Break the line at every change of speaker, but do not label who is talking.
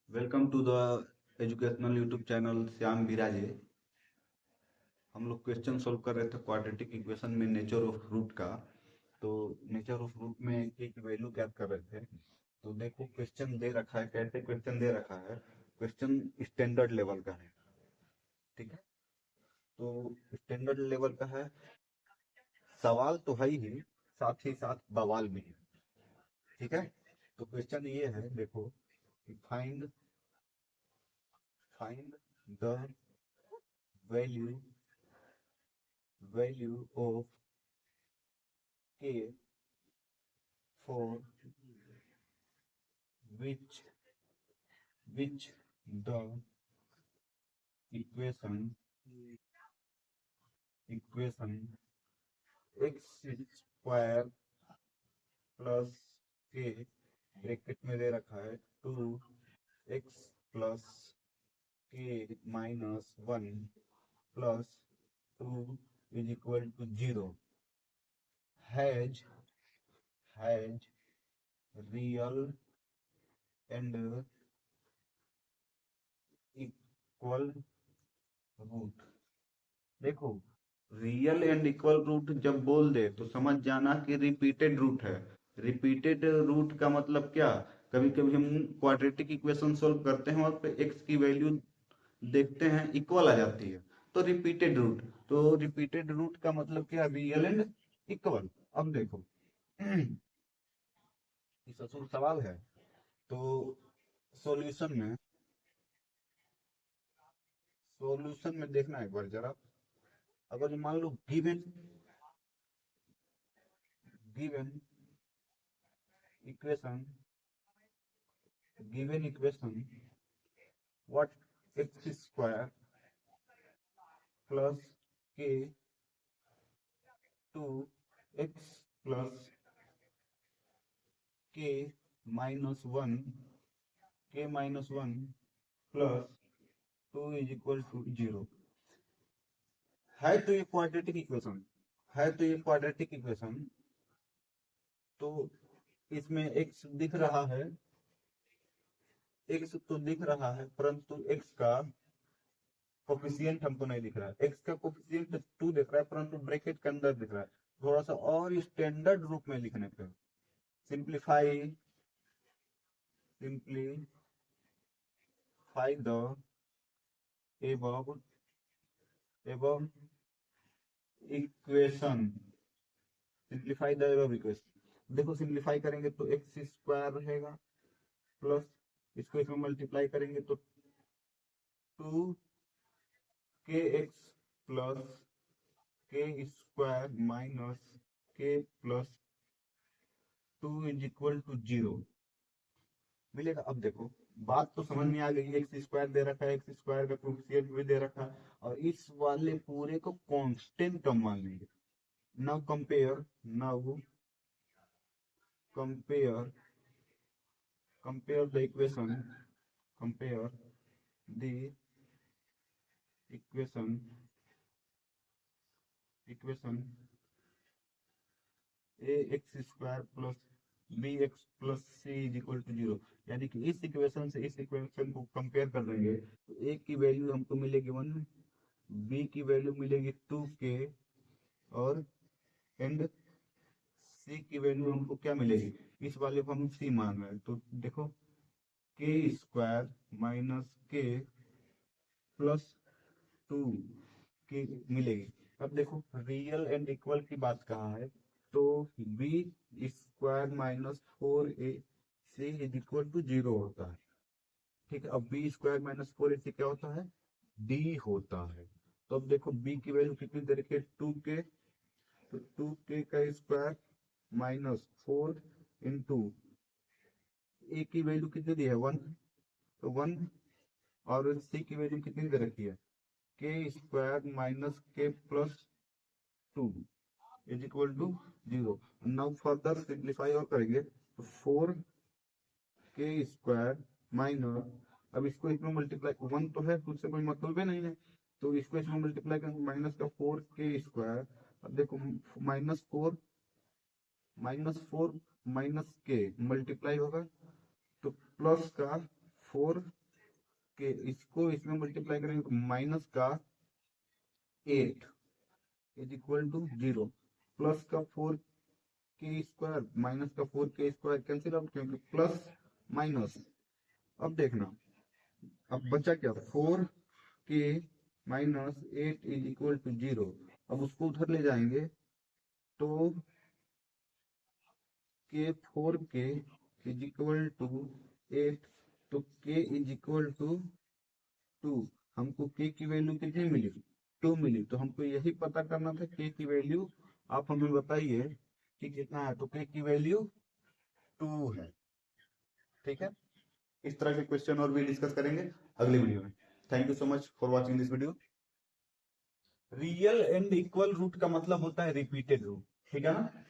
Welcome to the educational YouTube channel Shyam Viraje. हम लोग question solve कर रहे थे क्वाड्रेटिक इक्वेशन में नेचर ऑफ रूट का। तो नेचर ऑफ रूट में के की वैल्यू ज्ञात कर रहे थे। तो देखो क्वेश्चन दे रखा है, कैसे क्वेश्चन दे रखा है। क्वेश्चन स्टैंडर्ड लेवल का है, ठीक है। तो स्टैंडर्ड लेवल का है, सवाल तो है ही, साथ ही साथ बवाल भी है, ठीक है। तो क्वेश्चन ये है, देखो, find find the value value of K for which the equation equation x square plus K bracket में दे रखा है 2x plus K minus 1 plus 2 is equal to 0 has has real and equal root. देखो, real and equal root जब बोल दे तो समझ जाना कि रिपीटेड रूट है। रिपीटेड रूट का मतलब क्या, कभी कभी हम क्वाड्रेटिक इक्वेशन सोल्व करते हैं और पे एक्स की वैल्यू देखते हैं इक्वल आ जाती है, तो रिपीटेड रूट। तो रिपीटेड रूट का मतलब क्या, रियल एंड इक्वल। अब देखो इस असूल सवाल है, तो सॉल्यूशन में सॉल्यूशन में देखना एक बार जरा। अगर मान लो given given equation given equation what x square plus k 2x plus k minus 1 plus 2 is equal to 0 है। तो ये क्वाड्रेटिक इक्वेशन है, तो ये क्वाड्रेटिक इक्वेशन। तो इसमें x दिख रहा है, x तो दिख रहा है, परंतु x का कोफिशिएंट हमको नहीं दिख रहा है। x का कोफिशिएंट 2 दिख रहा है, परंतु ब्रैकेट के अंदर दिख रहा है। थोड़ा सा और स्टैंडर्ड रूप में लिखने पे, simplify the above equation simplify the above equation. देखो, सिंप्लीफाई करेंगे तो एक्स स्क्वायर रहेगा, प्लस इसको इसमें मल्टीप्लाई करेंगे तो 2kx प्लस के square minus k plus 2 is equal to 0 मिलेगा। अब देखो, बात तो समझ में आ गई। एक्स स्क्वायर दे रखा है, एक्स स्क्वायर का कोफिशिएंट भी दे रखा है, और इस वाले पूरे को कांस्टेंट टर्म मान लेंगे। Now compare compare the equation compare the equation equation a x square plus b x plus c is equal to 0। यानी कि इस इक्वेशन से इस इक्वेशन को कंपेयर कर देंगे तो ए की वैल्यू हमको मिलेगी 1, बी की वैल्यू मिलेगी 2k, और एंड सी की वैल्यू हमको क्या मिलेगी, इस वाले को हम सी मान रहे हैं। तो देखो, के स्क्वायर माइनस के प्लस 2 की मिलेगी। अब देखो, रियल एंड इक्वल की बात कहा है, तो b square minus 4ac is equal to 0 होता है, ठीक है। अब बी स्क्वायर माइनस 4ac क्या होता है, डी होता है। तो अब देखो, बी की वैल्यू कितनी दे रखी है, 2k। तो 2k का स्क्वायर माइनस 4 इंटू ए की वैल्यू कितनी दी है, 1, तो 1, और सी की वैल्यू कितनी दे रखी है, k square minus k plus 2 is equal to 0। Now further simplify और करेंगे तो 4k स्क्वायर माइनस, अब इसको इसमें मल्टीप्लाई, 1 तो है तो उससे कोई मतलब ही नहीं है, तो इसको इसमें मल्टीप्लाई करेंगे, माइनस का 4k स्क्वायर। अब देखो, माइनस फोर माइनस के मल्टीप्लाई होगा, तो प्लस का 4 के इसको इसमें मल्टीप्लाई करेंगे तो माइनस का 8 इज इक्वल टू 0, प्लस का 4 के स्क्वायर माइनस का 4 के स्क्वायर कैंसिल आउट, क्योंकि प्लस माइनस। अब देखना, अब बचा क्या, 4 के माइनस 8 इज इक्वल टू 0। अब उसको उधर ले जाएंगे तो के 4 के इज इक्वल टू 8, तो के इज इक्वल टू 2। हमको के की वैल्यू कितनी मिली, 2 मिली। तो हमको यही पता करना था के की वैल्यू। आप हमें बताइए कि कितना है, तो के की वैल्यू 2 है। ठीक है, इस तरह के क्वेश्चन और भी डिस्कस करेंगे अगली वीडियो में। Thank you so much for watching this video. Real and equal root का मतलब होता है रिपीटेड रूट, ठीक है ना।